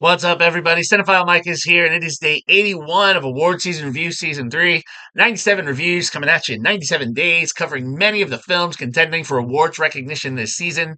What's up, everybody? Cinephile Mike is here, and it is day 81 of Award Season Review Season 3. 97 reviews coming at you in 97 days, covering many of the films contending for awards recognition this season.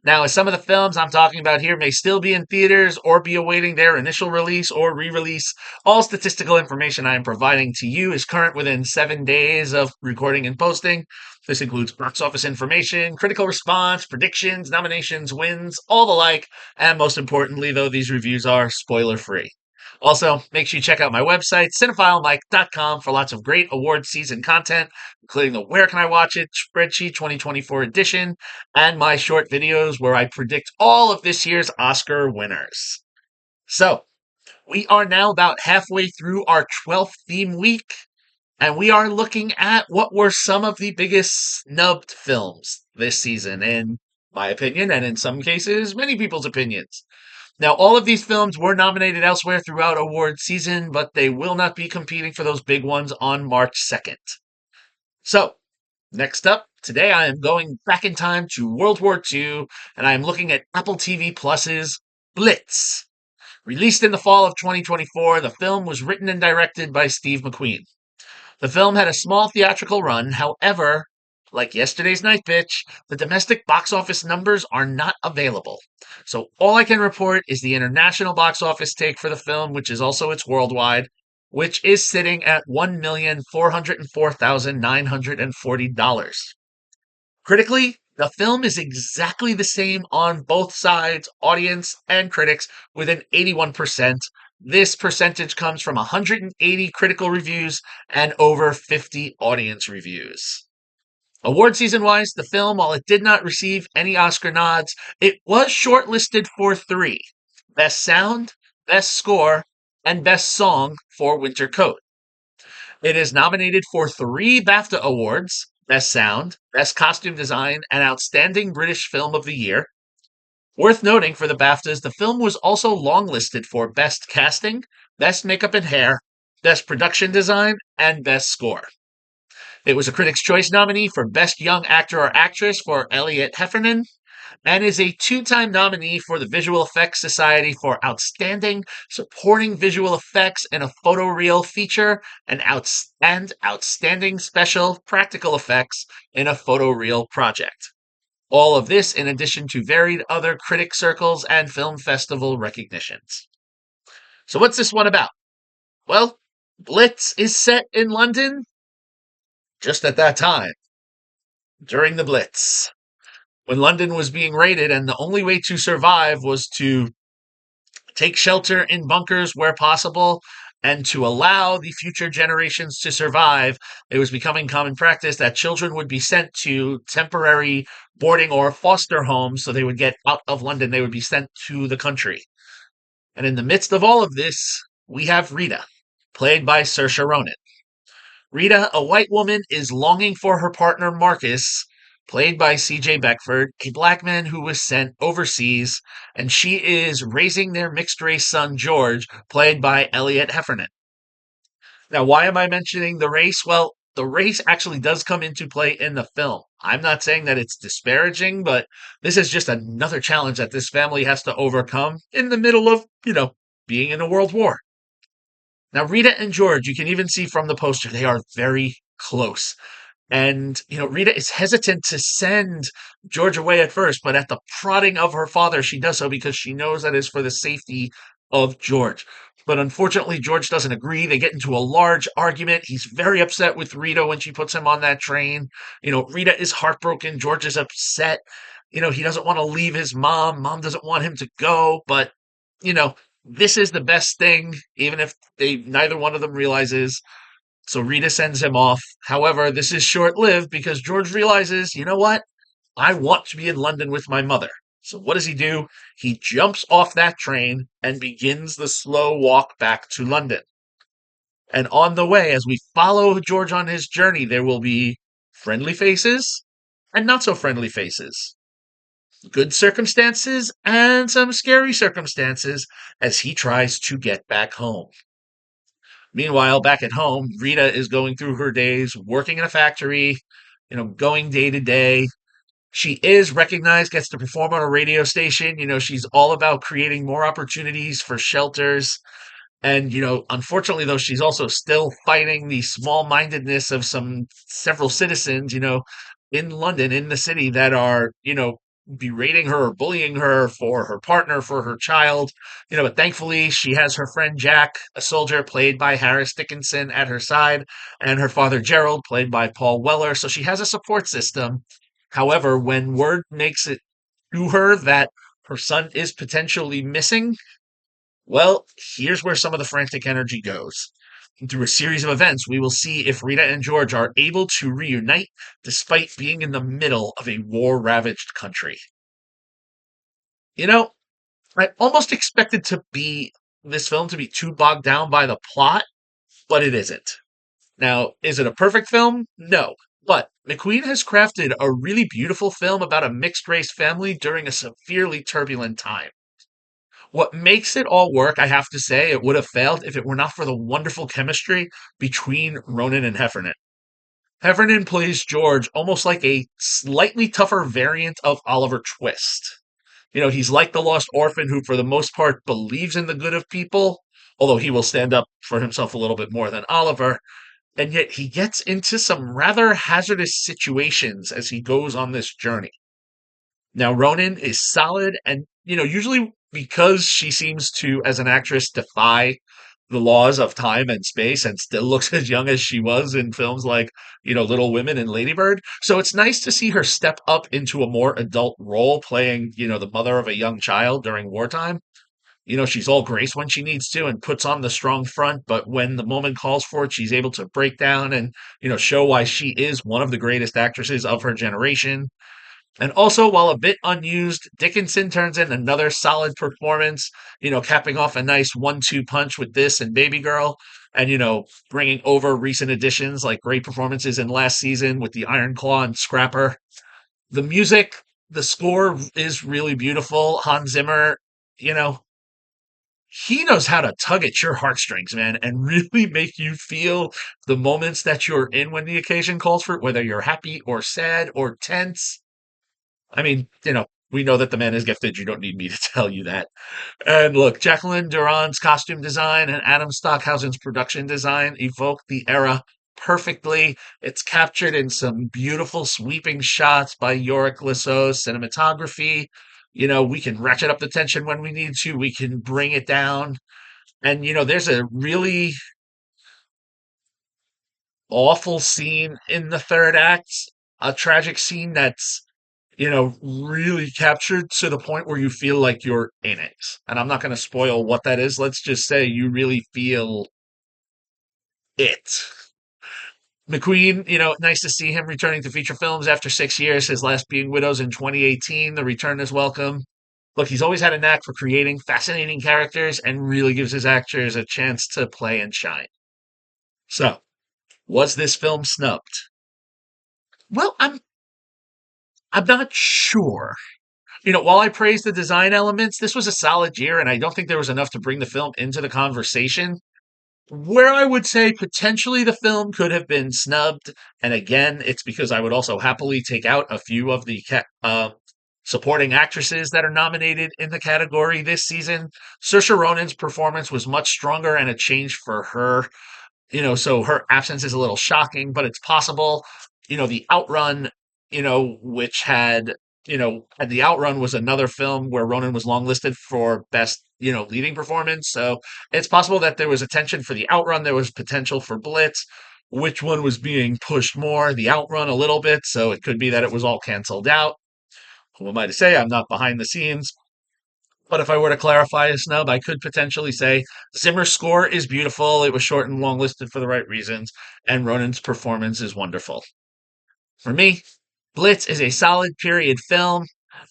Now, as some of the films I'm talking about here may still be in theaters or be awaiting their initial release or re release, all statistical information I am providing to you is current within 7 days of recording and posting. This includes box office information, critical response, predictions, nominations, wins, all the like. And most importantly, though, these reviews are spoiler free. Also, make sure you check out my website, cinephilemike.com, for lots of great award season content, including the Where Can I Watch It spreadsheet 2024 edition, and my short videos where I predict all of this year's Oscar winners. So, we are now about halfway through our 12th theme week, and we are looking at what were some of the biggest snubbed films this season, in my opinion, and in some cases, many people's opinions. Now, all of these films were nominated elsewhere throughout award season, but they will not be competing for those big ones on March 2nd. So, next up, today I am going back in time to World War II, and I am looking at Apple TV Plus's Blitz. Released in the fall of 2024, the film was written and directed by Steve McQueen. The film had a small theatrical run. However, like yesterday's Night Bitch, the domestic box office numbers are not available. So all I can report is the international box office take for the film, which is also its worldwide, which is sitting at $1,404,940. Critically, the film is exactly the same on both sides, audience and critics, with an 81%. This percentage comes from 180 critical reviews and over 50 audience reviews. Award season wise, the film, while it did not receive any Oscar nods, it was shortlisted for three: Best Sound, Best Score, and Best Song for Winter Coat. It is nominated for three BAFTA awards: Best Sound, Best Costume Design, and Outstanding British Film of the Year. Worth noting for the BAFTAs, the film was also longlisted for Best Casting, Best Makeup and Hair, Best Production Design, and Best Score. It was a Critics' Choice nominee for Best Young Actor or Actress for Elliot Heffernan, and is a two-time nominee for the Visual Effects Society for Outstanding Supporting Visual Effects in a Photoreal Feature and Outstanding Special Practical Effects in a Photoreal Project. All of this in addition to varied other critic circles and film festival recognitions. So what's this one about? Well, Blitz is set in London just at that time, during the Blitz, when London was being raided and the only way to survive was to take shelter in bunkers where possible and to allow the future generations to survive. It was becoming common practice that children would be sent to temporary boarding or foster homes so they would get out of London. They would be sent to the country. And in the midst of all of this, we have Rita, played by Saoirse Ronan. Rita, a white woman, is longing for her partner Marcus, played by C.J. Beckford, a black man who was sent overseas, and she is raising their mixed-race son George, played by Elliot Heffernan. Now, why am I mentioning the race? Well, the race actually does come into play in the film. I'm not saying that it's disparaging, but this is just another challenge that this family has to overcome in the middle of, being in a world war. Now, Rita and George, you can even see from the poster, they are very close. And, Rita is hesitant to send George away at first, but at the prodding of her father, she does so because she knows that is for the safety of George. But unfortunately, George doesn't agree. They get into a large argument. He's very upset with Rita when she puts him on that train. Rita is heartbroken. George is upset. He doesn't want to leave his mom. Mom doesn't want him to go, but, this is the best thing, even if neither one of them realizes. So Rita sends him off. However, this is short-lived because George realizes, you know what? I want to be in London with my mother. So what does he do? He jumps off that train and begins the slow walk back to London. And on the way, as we follow George on his journey, there will be friendly faces and not so friendly faces. Good circumstances and some scary circumstances as he tries to get back home. Meanwhile, back at home, Rita is going through her days working in a factory, going day to day. She is recognized, gets to perform on a radio station. She's all about creating more opportunities for shelters. And, unfortunately, though, she's also still fighting the small mindedness of several citizens, in London, in the city, that are, berating her or bullying her for her partner, for her child. But thankfully, she has her friend Jack, a soldier played by Harris Dickinson, at her side, and her father Gerald, played by Paul Weller. So she has a support system. However, when word makes it to her that her son is potentially missing, well, here's where some of the frantic energy goes. Through a series of events, we will see if Rita and George are able to reunite despite being in the middle of a war ravaged country. You know, I almost expected this film to be too bogged down by the plot, but it isn't. Now, is it a perfect film? No. But McQueen has crafted a really beautiful film about a mixed race family during a severely turbulent time. What makes it all work, I have to say, it would have failed if it were not for the wonderful chemistry between Ronan and Heffernan. Heffernan plays George almost like a slightly tougher variant of Oliver Twist. He's like the lost orphan who, for the most part, believes in the good of people, although he will stand up for himself a little bit more than Oliver. And yet he gets into some rather hazardous situations as he goes on this journey. Now, Ronan is solid, and, usually because she seems to, as an actress, defy the laws of time and space and still looks as young as she was in films like, Little Women and Ladybird. So it's nice to see her step up into a more adult role playing, the mother of a young child during wartime. She's all grace when she needs to and puts on the strong front, but when the moment calls for it, she's able to break down and, show why she is one of the greatest actresses of her generation. And also, while a bit unused, Dickinson turns in another solid performance, capping off a nice 1-2 punch with this and Baby Girl, and, bringing over recent additions like great performances in last season with the Iron Claw and Scrapper. The music, the score is really beautiful. Hans Zimmer, you know, he knows how to tug at your heartstrings, man, and really make you feel the moments that you're in when the occasion calls for it, whether you're happy or sad or tense. I mean, we know that the man is gifted. You don't need me to tell you that. And look, Jacqueline Duran's costume design and Adam Stockhausen's production design evoke the era perfectly. It's captured in some beautiful sweeping shots by Yorick Lasso's cinematography. We can ratchet up the tension when we need to. We can bring it down. And, there's a really awful scene in the third act, a tragic scene that's really captured to the point where you feel like you're in it. And I'm not going to spoil what that is. Let's just say you really feel it. McQueen, nice to see him returning to feature films after 6 years, his last being Widows in 2018. The return is welcome. Look, he's always had a knack for creating fascinating characters and really gives his actors a chance to play and shine. So, was this film snubbed? Well, I'm not sure. While I praise the design elements, this was a solid year, and I don't think there was enough to bring the film into the conversation. Where I would say potentially the film could have been snubbed, and again, it's because I would also happily take out a few of the supporting actresses that are nominated in the category this season. Saoirse Ronan's performance was much stronger and a change for her. So her absence is a little shocking, but it's possible. The Outrun, which had the Outrun was another film where Ronan was longlisted for best, leading performance. So it's possible that there was attention for the Outrun, there was potential for Blitz. Which one was being pushed more? The Outrun a little bit, so it could be that it was all canceled out. Who am I to say? I'm not behind the scenes. But if I were to clarify a snub, I could potentially say Zimmer's score is beautiful. It was short and long listed for the right reasons, and Ronan's performance is wonderful. For me, Blitz is a solid period film.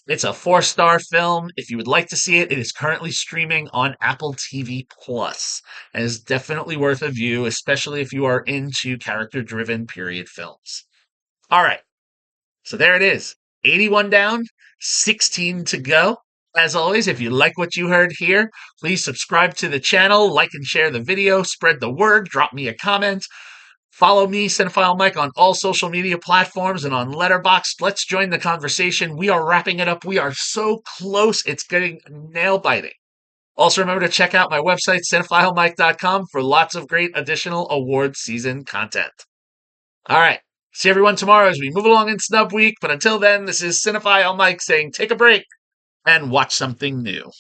It's a 4-star film. If you would like to see it, it is currently streaming on Apple TV Plus, and is definitely worth a view, especially if you are into character-driven period films. All right, so there it is. 81 down, 16 to go. As always, if you like what you heard here, please subscribe to the channel, like and share the video, spread the word, drop me a comment. Follow me, Cinephile Mike, on all social media platforms and on Letterboxd. Let's join the conversation. We are wrapping it up. We are so close. It's getting nail biting. Also, remember to check out my website, cinephilemike.com, for lots of great additional award season content. All right. See everyone tomorrow as we move along in Snub Week. But until then, this is Cinephile Mike saying take a break and watch something new.